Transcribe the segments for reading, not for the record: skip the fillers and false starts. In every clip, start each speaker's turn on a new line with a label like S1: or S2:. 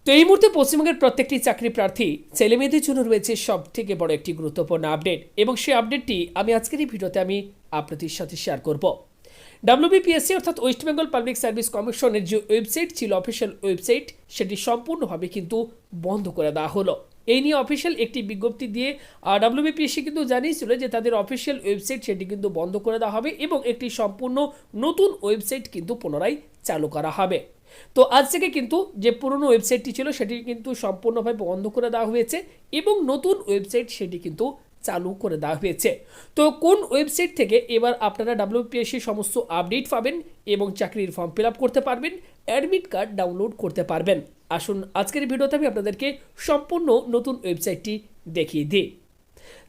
S1: তো এই মুহূর্তে পশ্চিমবঙ্গের প্রত্যেকটি চাকরি প্রার্থী ছেলেমেয়েদের জন্য রয়েছে সব থেকে বড় একটি গুরুত্বপূর্ণ আপডেট, এবং সেই আপডেটটি আমি আজকের এই ভিডিওতে আপনাদের সাথে শেয়ার করব। WBPSC অর্থাৎ ওয়েস্ট বেঙ্গল পাবলিক সার্ভিস কমিশনের যে ওয়েবসাইট ছিল, অফিসিয়াল ওয়েবসাইট, সেটি সম্পূর্ণভাবে কিন্তু বন্ধ করে দেওয়া হলো। এই নিয়ে অফিসিয়াল একটি বিজ্ঞপ্তি দিয়ে WBPSC কিন্তু জানিয়েছিল যে তাদের অফিসিয়াল ওয়েবসাইট সেটি কিন্তু বন্ধ করে দেওয়া হবে এবং একটি সম্পূর্ণ নতুন ওয়েবসাইট কিন্তু পুনরায় চালু করা হবে। তো আজ থেকে কিন্তু যে পুরনো ওয়েবসাইটটি ছিল সেটি কিন্তু সম্পূর্ণভাবে বন্ধ করে দেওয়া হয়েছে এবং নতুন ওয়েবসাইট সেটি কিন্তু চালু করে দেওয়া হয়েছে। তো কোন ওয়েবসাইট থেকে এবার আপনারা WBPSC সমস্ত আপডেট পাবেন এবং চাকরির ফর্ম ফিল আপ করতে পারবেন, অ্যাডমিট কার্ড ডাউনলোড করতে পারবেন, আসুন আজকের ভিডিওতে আমি আপনাদেরকে সম্পূর্ণ নতুন ওয়েবসাইটটি দেখিয়ে দিই।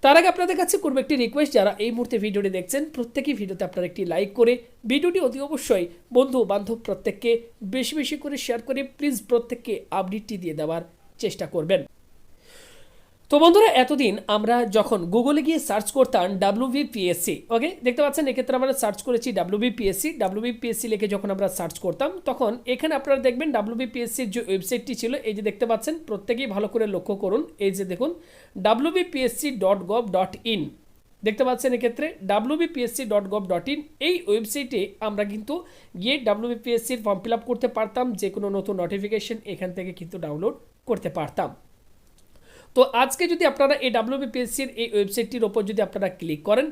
S1: তার আগে আপনাদের কাছে করবো একটি রিকোয়েস্ট, যারা এই মুহূর্তে ভিডিওটি দেখছেন প্রত্যেকেই ভিডিওতে আপনারা একটি লাইক করে ভিডিওটি অতি অবশ্যই বন্ধু বান্ধব প্রত্যেককে বেশি বেশি করে শেয়ার করে প্লিজ প্রত্যেককে আপডেটটি দিয়ে দেওয়ার চেষ্টা করবেন। তো বন্ধুরা, এতদিন আমরা যখন গুগলে গিয়ে সার্চ করতাম WBPSC, ওকে, দেখতে পাচ্ছেন এক্ষেত্রে আমরা সার্চ করেছি WBPSC লিখে যখন আমরা সার্চ করতাম তখন এখানে আপনারা দেখবেন WBPSCর যে ওয়েবসাইটটি ছিল, এই যে দেখতে পাচ্ছেন, প্রত্যেকেই ভালো করে লক্ষ্য করুন, এই যে দেখুন wbpsc.gov.in দেখতে পাচ্ছেন, এক্ষেত্রে wbpsc.gov.in এই ওয়েবসাইটে আমরা কিন্তু গিয়ে WBPSCর ফর্ম ফিল আপ করতে পারতাম, যে কোনো নতুন নোটিফিকেশন এখান থেকে কিন্তু ডাউনলোড করতে পারতাম। তো আজকে যদি আপনারা এই WBPSCর এই ওয়েবসাইটটির ওপর যদি আপনারা ক্লিক করেন,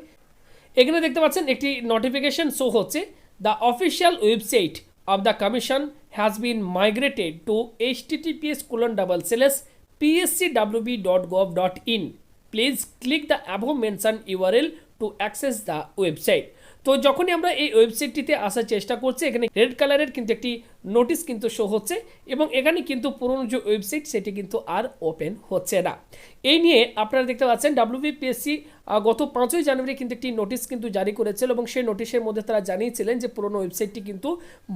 S1: এখানে দেখতে পাচ্ছেন একটি নোটিফিকেশন শো হচ্ছে, the official website of the commission has been migrated to https://pscwb.gov.in please click the above mention URL to access the website. তো যখনই আমরা এই ওয়েবসাইটটিতে আসার চেষ্টা করছি, এখানে রেড কালারের কিন্তু একটি নোটিশ কিন্তু শো হচ্ছে এবং এখানে কিন্তু পুরনো যে ওয়েবসাইট সেটি কিন্তু আর ওপেন হচ্ছে না। এই নিয়ে আপনারা দেখতে পাচ্ছেন WBPSC গত 5ই জানুয়ারি কিন্তু একটি নোটিশ কিন্তু জারি করেছিল এবং সেই নোটিশের মধ্যে তারা জানিয়েছিলেন যে পুরনো ওয়েবসাইটটি কিন্তু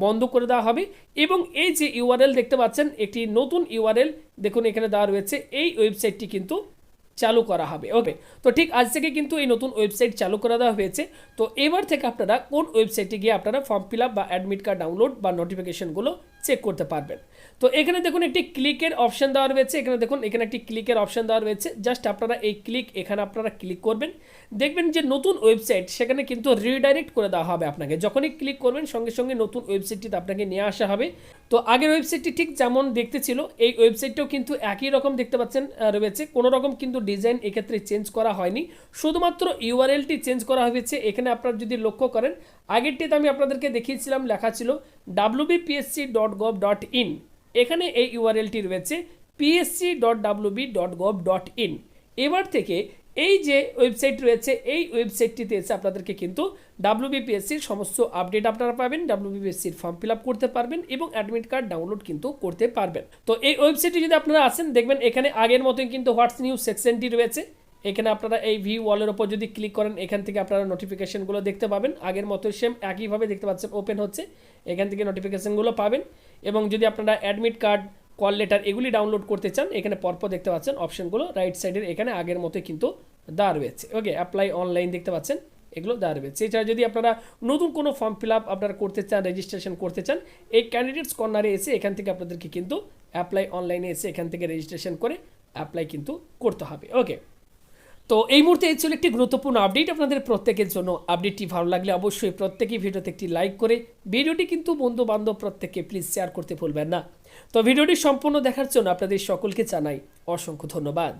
S1: বন্ধ করে দেওয়া হবে এবং এই যে URL দেখতে পাচ্ছেন, একটি নতুন URL দেখুন এখানে দেওয়া রয়েছে, এই ওয়েবসাইটটি কিন্তু চালু করা হবে। ওকে, তো ঠিক আজ থেকে কিন্তু এই নতুন ওয়েবসাইট চালু করে দেওয়া হয়েছে। তো এবার থেকে আপনারা কোন ওয়েবসাইটে গিয়ে আপনারা ফর্ম ফিল আপ বা অ্যাডমিট কার্ড ডাউনলোড বা নোটিফিকেশনগুলো চেক করতে পারবেন। তো এখানে দেখুন একটি ক্লিকের অপশন দেওয়া রয়েছে, এখানে দেখুন এখানে একটি ক্লিকের অপশন দেওয়া রয়েছে, জাস্ট আপনারা এই এখানে আপনারা ক্লিক করবেন, দেখবেন যে নতুন ওয়েবসাইট সেখানে কিন্তু রিডাইরেক্ট করে দেওয়া হবে আপনাকে। যখনই ক্লিক করবেন সঙ্গে সঙ্গে নতুন ওয়েবসাইটটিতে আপনাকে নিয়ে আসা হবে। তো আগের ওয়েবসাইটটি ঠিক যেমন দেখতে ছিল এই ওয়েবসাইটটাও কিন্তু একই রকম দেখতে পাচ্ছেন রয়েছে, কোনো রকম কিন্তু ডিজাইন এক্ষেত্রে চেঞ্জ করা হয়নি, শুধুমাত্র URLটি চেঞ্জ করা হয়েছে। এখানে আপনারা যদি লক্ষ্য করেন, আগেরটিতে আমি আপনাদেরকে দেখিয়েছিলাম লেখা ছিল wbpsc.gov.in, এখানে এই URLটি রয়েছে psc.wb.gov.in। এবার থেকে এই যে ওয়েবসাইট রয়েছে এই ওয়েবসাইটটিতে এসে আপনাদেরকে কিন্তু WBPSCর সমস্ত আপডেট আপনারা পাবেন, WBPSCর ফর্ম ফিল আপ করতে পারবেন এবং অ্যাডমিট কার্ড ডাউনলোড কিন্তু করতে পারবেন। তো এই ওয়েবসাইটে যদি আপনারা আসেন, দেখবেন এখানে আগের মতোই কিন্তু হোয়াটস নিউজ সেকশনটি রয়েছে। এখানে আপনারা এই ভিউ ওয়ালের ওপর যদি ক্লিক করেন, এখান থেকে আপনারা নোটিফিকেশনগুলো দেখতে পাবেন, আগের মতো সেম একইভাবে দেখতে পাচ্ছেন ওপেন হচ্ছে, এখান থেকে নোটিফিকেশনগুলো পাবেন। এবং যদি আপনারা অ্যাডমিট কার্ড, কল লেটার এগুলি ডাউনলোড করতে চান, এখানে পরপর দেখতে পাচ্ছেন অপশনগুলো রাইট সাইডের এখানে আগের মতোই কিন্তু দেওয়া রয়েছে। ওকে, অ্যাপ্লাই অনলাইন দেখতে পাচ্ছেন, এগুলো দেওয়া রয়েছে। এছাড়া যদি আপনারা নতুন কোনো ফর্ম ফিল আপ আপনারা করতে চান, রেজিস্ট্রেশন করতে চান, এই ক্যান্ডিডেটস কর্নারে এসে এখান থেকে আপনাদেরকে কিন্তু অ্যাপ্লাই অনলাইনে এসে এখান থেকে রেজিস্ট্রেশন করে অ্যাপ্লাই কিন্তু করতে হবে। ওকে, তো এই মুহূর্তে এই ছিল একটি গুরুত্বপূর্ণ আপডেট আপনাদের প্রত্যেকের জন্য। আপডেটটি ভালো লাগলে অবশ্যই প্রত্যেকেই ভিডিওতে একটি লাইক করে ভিডিওটি কিন্তু বন্ধু বান্ধব প্রত্যেককে প্লিজ শেয়ার করতে ভুলবেন না। তো ভিডিওটি সম্পূর্ণ দেখার জন্য আপনাদের সকলকে জানাই অসংখ্য ধন্যবাদ।